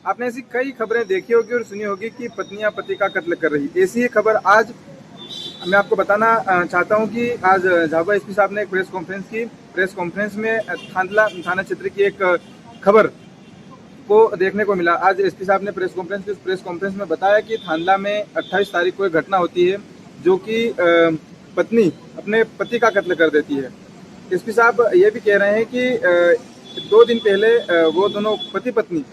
आपने ऐसी कई खबरें देखी होगी और सुनी होगी कि पत्नियां पति का कत्ल कर रही। ऐसी ही खबर आज मैं आपको बताना चाहता हूं कि आज झाबुआ एसपी साहब ने एक प्रेस कॉन्फ्रेंस की। प्रेस कॉन्फ्रेंस में थांदला थाना क्षेत्र की एक खबर को देखने को मिला। आज एसपी साहब ने प्रेस कॉन्फ्रेंस में बताया कि थांदला में 28 तारीख को एक घटना होती है जो कि पत्नी अपने पति का कत्ल कर देती है। एसपी साहब ये भी कह रहे हैं कि 2 दिन पहले वो दोनों पति पत्नी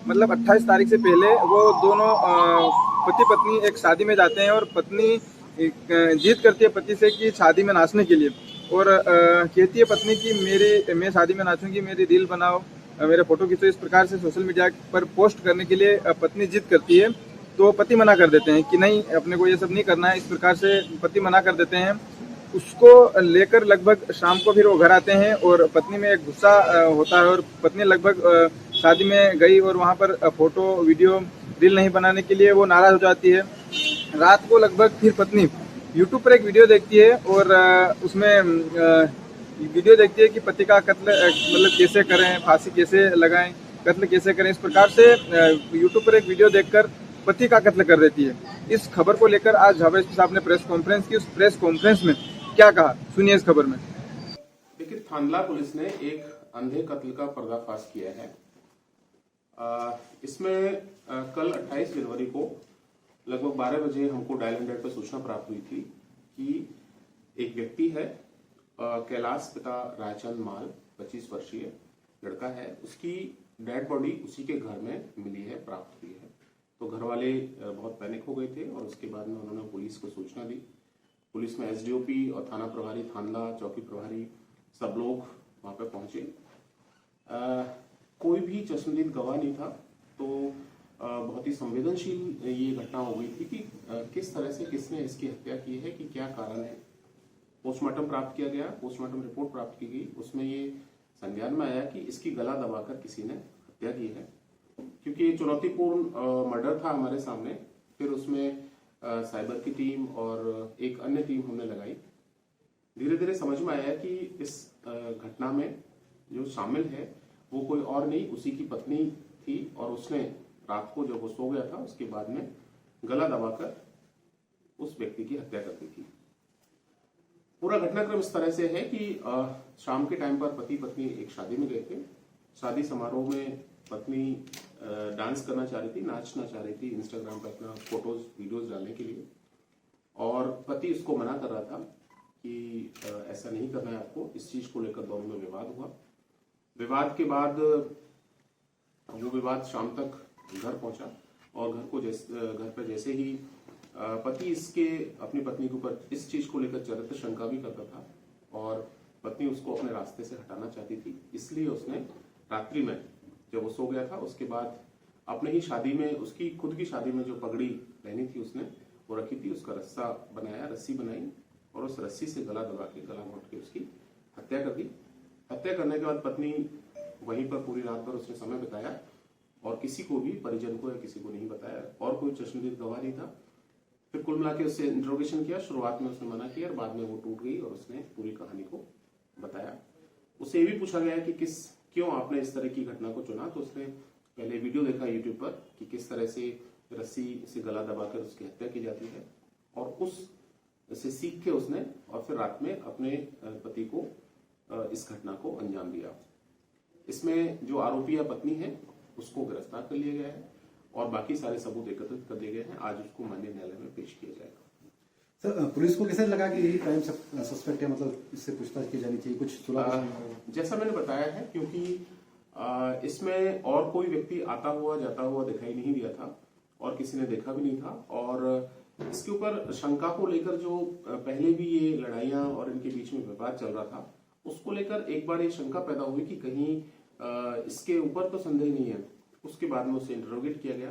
मतलब 28 तारीख से पहले वो दोनों पति पत्नी एक शादी में जाते हैं और पत्नी जीत करती है पति से कि शादी में नाचने के लिए और कहती है पत्नी की मैं शादी में नाचूंगी, मेरी रील बनाओ, मेरे फोटो खींचो। इस प्रकार से सोशल मीडिया पर पोस्ट करने के लिए पत्नी जिद करती है तो पति मना कर देते हैं कि नहीं, अपने को ये सब नहीं करना है। इस प्रकार से पति मना कर देते हैं। उसको लेकर लगभग शाम को फिर वो घर आते हैं और पत्नी में एक गुस्सा होता है और पत्नी लगभग शादी में गई और वहां पर फोटो वीडियो रील नहीं बनाने के लिए वो नाराज हो जाती है। रात को लगभग फिर पत्नी यूट्यूब पर एक वीडियो देखती है और उसमें वीडियो देखती है कि पति का कत्ल मतलब कैसे करें, फांसी कैसे लगाएं, कत्ल कैसे करें। इस प्रकार से यूट्यूब पर एक वीडियो देखकर पति का कत्ल कर देती है। इस खबर को लेकर आज झाबुआ एसपी साहब ने प्रेस कॉन्फ्रेंस की। उस प्रेस कॉन्फ्रेंस में क्या कहा, सुनिए इस खबर में। देखिए, थांदला पुलिस ने एक अंधे कत्ल का पर्दाफाश किया है। इसमें कल 28 जनवरी को लगभग 12 बजे हमको डायल 100 पर सूचना प्राप्त हुई थी कि एक व्यक्ति है, कैलाश पिता रायचंद माल, 25 वर्षीय लड़का है, उसकी डेड बॉडी उसी के घर में मिली है, प्राप्त हुई है। तो घर वाले बहुत पैनिक हो गए थे और उसके बाद में उन्होंने पुलिस को सूचना दी। पुलिस में एसडीओपी और थाना प्रभारी, थांदला चौकी प्रभारी सब लोग वहां पे पहुंचे। कोई भी चश्मदीद गवाह नहीं था। तो बहुत ही संवेदनशील ये घटना हो गई थी कि किस तरह से किसने इसकी हत्या की है, कि क्या कारण है। पोस्टमार्टम प्राप्त किया गया, पोस्टमार्टम रिपोर्ट प्राप्त की गई। उसमें ये संज्ञान में आया कि इसकी गला दबाकर किसी ने हत्या की है। क्योंकि ये चुनौतीपूर्ण मर्डर था हमारे सामने, फिर उसमें साइबर की टीम और एक अन्य टीम हमने लगाई। धीरे धीरे समझ में आया कि इस घटना में जो शामिल है वो कोई और नहीं, उसी की पत्नी थी और उसने रात को जब वो सो गया था उसके बाद में गला दबाकर उस व्यक्ति की हत्या कर दी थी। पूरा घटनाक्रम इस तरह से है कि शाम के टाइम पर पति पत्नी एक शादी में गए थे। शादी समारोह में पत्नी डांस करना चाह रही थी, नाचना चाह रही थी, इंस्टाग्राम पर अपना फोटोज वीडियोज डालने के लिए, और पति उसको मना कर रहा था कि ऐसा नहीं करना है आपको। इस चीज को लेकर दोनों में विवाद हुआ। विवाद के बाद वो विवाद शाम तक घर पहुंचा और घर पर जैसे ही पति अपनी पत्नी के ऊपर इस चीज को लेकर चरित्र शंका भी करता था और पत्नी उसको अपने रास्ते से हटाना चाहती थी। इसलिए उसने रात्रि में जब वो सो गया था उसके बाद अपने ही शादी में, उसकी खुद की शादी में जो पगड़ी पहनी थी उसने वो रखी थी, उसका रस्सी बनाई और उस रस्सी से गला दबा के, गला घोंट के उसकी हत्या कर दी। हत्या करने के बाद पत्नी वहीं पर पूरी रात भर उसने समय बिताया और किसी को भी, परिजन को या किसी को नहीं बताया, और कोई चश्मदीद गवाह नहीं था। फिर कुल मिला के उससे इंट्रोगेशन किया। शुरुआत में उसने मना किया और बाद में वो टूट गई और उसने पूरी कहानी को बताया। उससे ये भी पूछा गया कि क्यों आपने इस तरह की घटना को चुना। तो उसने पहले वीडियो देखा यूट्यूब पर कि किस तरह से रस्सी से गला दबाकर उसकी हत्या की जाती है और उससे सीख के उसने और फिर रात में अपने पति को इस घटना को अंजाम दिया। इसमें जो आरोपी या पत्नी है उसको गिरफ्तार कर लिया गया है और बाकी सारे सबूत एकत्रित कर दिए गए हैं। आज उसको माननीय न्यायालय में पेश किया जाएगा। सर, पुलिस को कैसे लगा कि यही क्राइम सस्पेक्ट है, मतलब इससे पूछताछ की जानी चाहिए, कुछ जैसा मैंने बताया है, क्योंकि इसमें और कोई व्यक्ति आता हुआ जाता हुआ दिखाई नहीं दिया था और किसी ने देखा भी नहीं था। और इसके ऊपर शंका को लेकर जो पहले भी ये लड़ाइयां और इनके बीच में विवाद चल रहा था, उसको लेकर एक बार ये शंका पैदा हुई कि कहीं इसके ऊपर तो संदेह नहीं है। उसके बाद में उसे इंटरोगेट किया गया।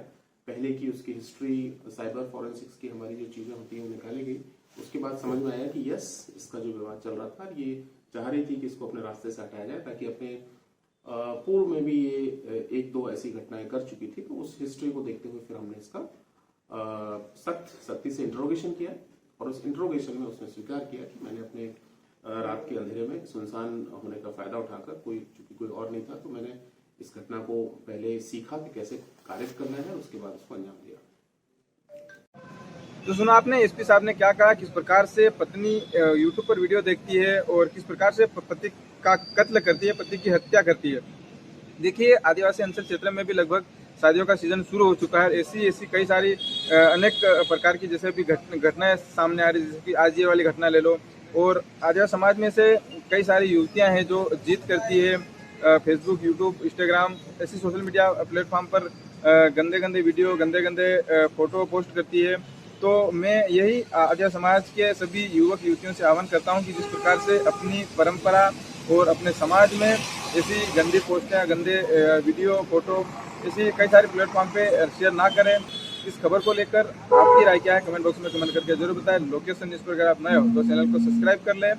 पहले की उसकी हिस्ट्री, साइबर फॉरेंसिक्स की हमारी जो चीजें होती हैं वो निकाली गई। उसके बाद समझ में आया कि यस, इसका जो विवाद चल रहा था, ये चाह रही थी कि इसको अपने रास्ते से हटाया जाए ताकि अपने पूर्व में भी ये 1-2 ऐसी घटनाएं कर चुकी थी। तो उस हिस्ट्री को देखते हुए फिर हमने इसका सख्ती से इंटरोगेशन किया और उस इंटरोगेशन में उसने स्वीकार किया कि मैंने अपने रात के अंधेरे में सुनसान होने का फायदा उठाकर, चूंकि कोई और नहीं था, तो मैंने इस घटना को पहले सीखा कि कैसे कार्य करना है, उसके बाद उसको अंजाम दिया। तो सुना आपने एसपी साहब ने क्या कहा, किस प्रकार से पत्नी यूट्यूब पर वीडियो देखती है और किस प्रकार से पति का कत्ल करती है, पति की हत्या करती है। देखिए, आदिवासी अंचल क्षेत्र में भी लगभग शादियों का सीजन शुरू हो चुका है। ऐसी कई सारी अनेक प्रकार की जैसे भी घटनाएं सामने आ रही है, जैसे कि आज ये वाली घटना ले लो। और आदिवासी समाज में से कई सारी युवतियां हैं जो जिद करती है फेसबुक, यूट्यूब, इंस्टाग्राम ऐसी सोशल मीडिया प्लेटफॉर्म पर गंदे गंदे वीडियो, गंदे गंदे फोटो पोस्ट करती है। तो मैं यही आदिवासी समाज के सभी युवक युवतियों से आह्वान करता हूं कि जिस प्रकार से अपनी परंपरा और अपने समाज में ऐसी गंदी पोस्टें, गंदे वीडियो, फोटो ऐसी कई सारे प्लेटफॉर्म पे शेयर ना करें। इस खबर को लेकर आपकी राय क्या है, कमेंट बॉक्स में कमेंट करके जरूर बताएं। लोकेशन न्यूज़ पर अगर आप नए हो तो चैनल को सब्सक्राइब कर लें